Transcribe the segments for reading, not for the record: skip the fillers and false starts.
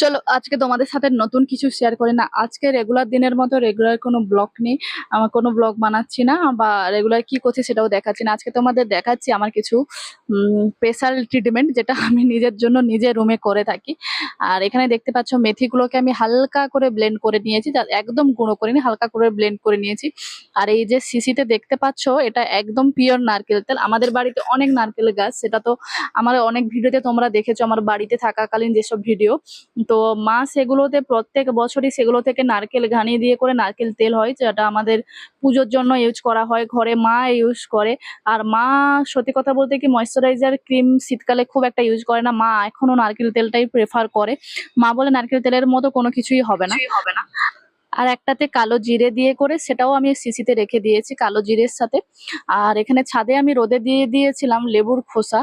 চলো আজকে তোমাদের সাথে নতুন কিছু শেয়ার করি না। আজকে রেগুলার দিনের মতো রেগুলার কোনো ব্লগ নেই। আমার কোনো ব্লগ বানাচ্ছি না বা রেগুলার কি করছি সেটাও দেখাচ্ছি না। আজকে তোমাদের দেখাচ্ছি আমার কিছু স্পেশাল ট্রিটমেন্ট যেটা আমি নিজের জন্য নিজের রুমে করে থাকি। আর এখানে দেখতে পাচ্ছ মেথিগুলোকে আমি হালকা করে ব্লেন্ড করে নিয়েছি, একদম গুঁড়ো করিনি, হালকা করে ব্লেন্ড করে নিয়েছি। আর এই যে শিশিতে দেখতে পাচ্ছ এটা একদম পিওর নারকেল তেল। আমাদের বাড়িতে অনেক নারকেল গাছ, সেটা তো আমার অনেক ভিডিওতে তোমরা দেখেছো, আমার বাড়িতে থাকাকালীন যেসব ভিডিও। তো মা সেগুলোতে প্রত্যেক বছরই সেগুলো থেকে নারকেল ঘানি দিয়ে করে নারকেল তেল হয়, যেটা আমাদের পুজোর জন্য ইউজ করা হয়, ঘরে মা ইউজ করে। আর মা সত্যি কথা বলতে কি ময়শ্চারাইজার ক্রিম শীতকালে খুব একটা ইউজ করে না, মা এখনো নারকেল তেলটাই প্রেফার করে। মা বলে নারকেল তেলের মতো কোনো কিছুই হবে না। আর একটাতে কালো জিরে দিয়ে করে সেটাও আমি শিশিতে রেখে দিয়েছি কালো জিরের সাথে। আর এখানে ছাদে আমি রোদে দিয়ে দিয়েছিলাম লেবুর খোসা।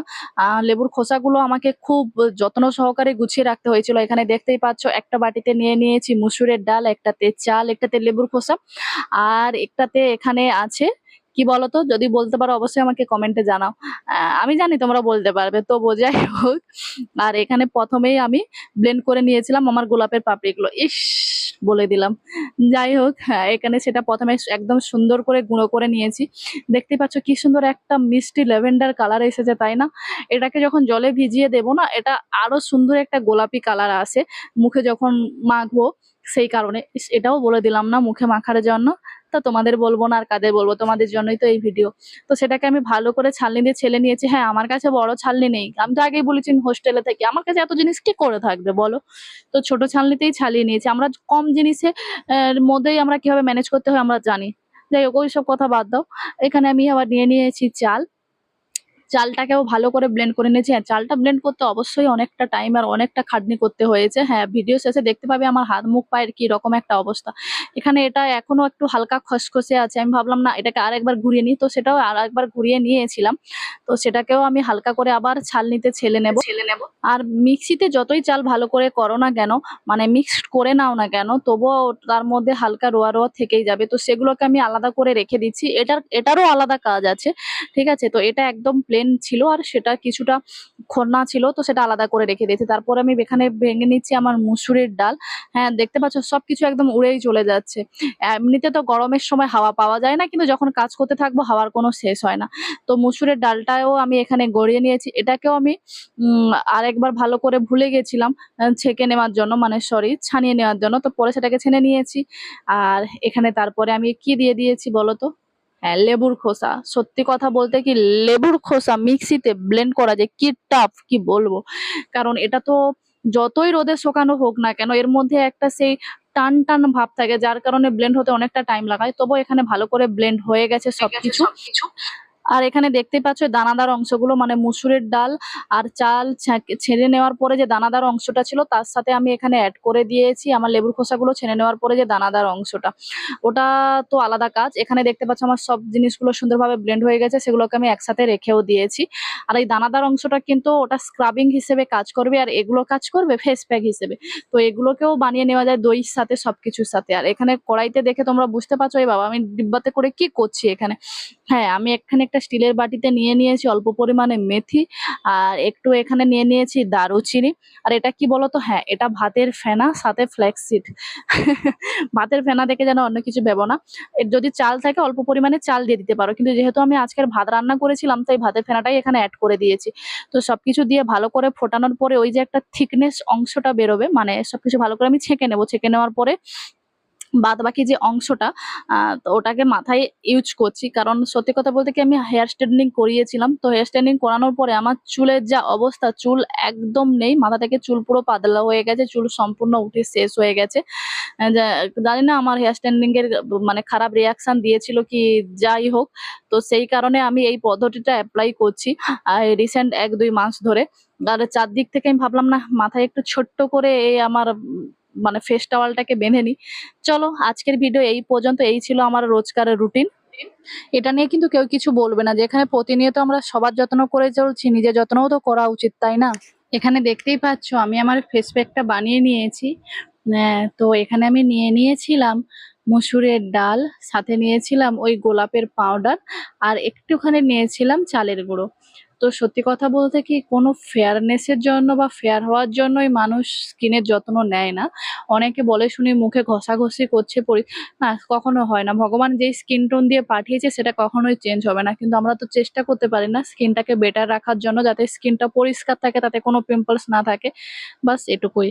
লেবুর খোসাগুলো আমাকে খুব যত্ন সহকারে গুছিয়ে রাখতে হয়েছিল। এখানে দেখতেই পাচ্ছ একটা বাটিতে নিয়ে নিয়েছি মুসুরের ডাল, একটাতে চাল, একটাতে লেবুর খোসা, আর একটাতে এখানে আছে কি বলতো, যদি বলতে পারো অবশ্যই আমাকে কমেন্টে জানাও। আমি জানি তোমরা বলতে পারবে, তো বোঝাই হোক। আর এখানে প্রথমেই আমি ব্লেন্ড করে নিয়েছিলাম আমার গোলাপের পাপড়িগুলো। ইস, বলে দিলাম। যাই হোক, হ্যাঁ, এখানে সেটা প্রথমে একদম সুন্দর করে গুঁড়ো করে নিয়েছি। দেখতে পাচ্ছ কি সুন্দর একটা মিষ্টি ল্যাভেন্ডার কালার এসেছে, তাই না? এটাকে যখন জলে ভিজিয়ে দেবো না, এটা আরো সুন্দর একটা গোলাপি কালার আসে মুখে যখন মাখবো। সেই কারণে এটাও বলে দিলাম না মুখে মাখার জন্য। তা তোমাদের বলবো না আর কাদের বলবো, তোমাদের জন্যই তো এই ভিডিও। তো সেটাকে আমি ভালো করে ছালনি দিয়ে ছেলে নিয়েছি। হ্যাঁ, আমার কাছে বড় ছালনি নেই, আমি তো আগেই বলেছি আমি হোস্টেলে থাকি, আমার কাছে এত জিনিস কি করে থাকবে বলো। তো ছোট ছালনিতেই ছালিয়ে নিয়েছি। আমরা কম জিনিসে মধ্যেই আমরা কিভাবে ম্যানেজ করতে হয় আমরা জানি। যাই হোক, ওইসব কথা বাদ দাও। এখানে আমি আবার নিয়ে নিয়েছি চাল। চালটাকেও ভালো করে ব্লেন্ড করে নিয়েছি। হ্যাঁ, চালটা ব্লেন্ড করতে অবশ্যই অনেকটা টাইম আর অনেকটা খাটনি করতে হয়েছে। হ্যাঁ, ভিডিও শেষে দেখতে পাবে আমার হাত মুখ পায়ের কি রকম একটা অবস্থা। এখানে এটা এখনো একটু হালকা খসখসে আছে, আমি ভাবলাম না এটাকে আর একবার ঘুরিয়ে নিই, তো সেটাও আর একবার ঘুরিয়ে নিয়েছিলাম। তো সেটাকেও আমি হালকা করে আবার ছালনিতে ছেলে নেব। আর মিক্সিতে যতই চাল ভালো করে করো না কেন, মানে মিক্সড করে নাও না কেন, তবুও তার মধ্যে হালকা রোয়া রোয়া থেকেই যাবে। তো সেগুলোকে আমি আলাদা করে রেখে দিচ্ছি। এটারও আলাদা কাজ আছে, ঠিক আছে? তো এটা একদম প্লেন ছিল আর সেটা কিছুটা খন্না ছিল, তো সেটা আলাদা করে রেখে দিয়েছি। তারপর আমি এখানে ভেঙে নিচ্ছি আমার মুসুরির ডাল। হ্যাঁ, দেখতে পাচ্ছ সবকিছু একদম উড়েই চলে যাচ্ছে। এমনিতে তো গরমের সময় হাওয়া পাওয়া যায় না, কিন্তু যখন কাজ করতে থাকবো হাওয়ার কোনো শেষ হয় না। তো মুসুরের ডালটাও আমি এখানে গড়িয়ে নিয়েছি। এটাকেও আমি আরেকবার ভালো করে ভুলে গেছিলাম ছেঁকে নেওয়ার জন্য, মানে সরি ছানিয়ে নেওয়ার জন্য, তো পরে সেটাকে ছেনে নিয়েছি। আর এখানে তারপরে আমি কি দিয়ে দিয়েছি বলো তো? হ্যাঁ, লেবুর খোসা। সত্যি কথা বলতে কি লেবুর খোসা মিক্সিতে ব্লেন্ড করা যে কি টাফ কি বলবো। কারণ এটা তো যতই রোদে শুকানো হোক না কেন, এর মধ্যে একটা সেই টান টান ভাব থাকে, যার কারণে ব্লেন্ড হতে অনেকটা টাইম লাগায়। তবু এখানে ভালো করে ব্লেন্ড হয়ে গেছে সবকিছু। আর এখানে দেখতে পাচ্ছ দানাদার অংশগুলো, মানে মুসুরের ডাল আর চাল ছেড়ে নেওয়ার পরে যে দানাদার অংশটা ছিল তার সাথে আমি এখানে অ্যাড করে দিয়েছি আমার লেবুর খোসাগুলো ছেড়ে নেওয়ার পরে যে দানাদার অংশটা, ওটা তো আলাদা কাজ। এখানে দেখতে পাচ্ছ আমার সব জিনিসগুলো সুন্দরভাবে ব্লেন্ড হয়ে গেছে, সেগুলোকে আমি একসাথে রেখেও দিয়েছি। আর এই দানাদার অংশটা কিন্তু ওটা স্ক্রাবিং হিসেবে কাজ করবে, আর এগুলো কাজ করবে ফেস প্যাক হিসেবে। তো এগুলোকেও বানিয়ে নেওয়া যায় দইয়ের সাথে, সবকিছুর সাথে। আর এখানে কড়াইতে দেখে তোমরা বুঝতে পারছো এই বাবা আমি ডিব্বাতে করে কি করছি এখানে। হ্যাঁ, আমি এখানে একটা স্টিলের বাটিতে নিয়ে নিয়েছি অল্প পরিমাণে মেথি, আর একটু এখানে নিয়ে নিয়েছি দারুচিনি। আর এটা কি বলতো, হ্যাঁ এটা ভাতের ফেনা সাথে ফ্ল্যাক্সিড। ভাতের ফেনা দেখে যেন অন্য কিছু ভেবো না। এর যদি চাল থাকে অল্প পরিমাণে চাল দিয়ে দিতে পারো, কিন্তু যেহেতু আমি আজকের ভাত রান্না করেছিলাম তাই ভাতের ফেনাটাই এখানে অ্যাড করে দিয়েছি। তো সবকিছু দিয়ে ভালো করে ফোটানোর পরে ওই যে একটা থিকনেস অংশটা বেরোবে, মানে সবকিছু ভালো করে আমি ছেঁকে নেবো। ছেঁকে নেওয়ার পরে বাদবাকি যে অংশটা তো ওটাকে মাথায় ইউজ করছি। কারণ সত্যি কথা বলতে কি আমি হেয়ার স্ট্রেটনিং করিয়েছিলাম, তো হেয়ার স্ট্রেটনিং করানোর পরে আমার চুলের যা অবস্থা, চুল একদম নেই, মাথা থেকে চুল পুরো পাতলা হয়ে গেছে, চুল সম্পূর্ণ উঠে শেষ হয়ে গেছে। জানি না আমার হেয়ার স্ট্রেটনিং এর মানে খারাপ রিয়াকশন দিয়েছিল কি, যাই হোক। তো সেই কারণে আমি এই পদ্ধতিটা অ্যাপ্লাই করছি রিসেন্ট 1-2 মাস ধরে। আর চারদিক থেকে আমি ভাবলাম না মাথায় একটু ছোট্ট করে এই আমার মানে ফেস টাওয়ালটাকে বেঁধে নিই। চলো আজকের ভিডিও এই পর্যন্ত। এই ছিল আমার রোজকারের রুটিন। এটা নিয়ে কিন্তু কেউ কিছু বলবে না, যেখানে প্রতিনিয়ত আমরা সবার যত্ন করে চলছি, নিজের যত্নও তো করা উচিত, তাই না? এখানে দেখতেই পাচ্ছ আমি আমার ফেস প্যাকটা বানিয়ে নিয়েছি। তো এখানে আমি নিয়ে নিয়েছিলাম মসুরের ডাল, সাথে নিয়েছিলাম ওই গোলাপের পাউডার, আর একটুখানি নিয়েছিলাম চালের গুঁড়ো। তো সত্যি কথা বলতে কি কোনো ফেয়ারনেস এর জন্য বা ফেয়ার হওয়ার জন্যই মানুষ স্কিনের যত্ন নেয় না। অনেকে বলে শুনি মুখে ঘষাঘষি করছে না কখনো হয় না। ভগবান যেই স্কিন টোন দিয়ে পাঠিয়েছে সেটা কখনোই চেঞ্জ হবে না। কিন্তু আমরা তো চেষ্টা করতে পারি না স্কিনটাকে বেটার রাখার জন্য যাতে স্কিনটা পরিষ্কার থাকে, তাতে কোনো পিম্পলস না থাকে। বাস এটুকুই।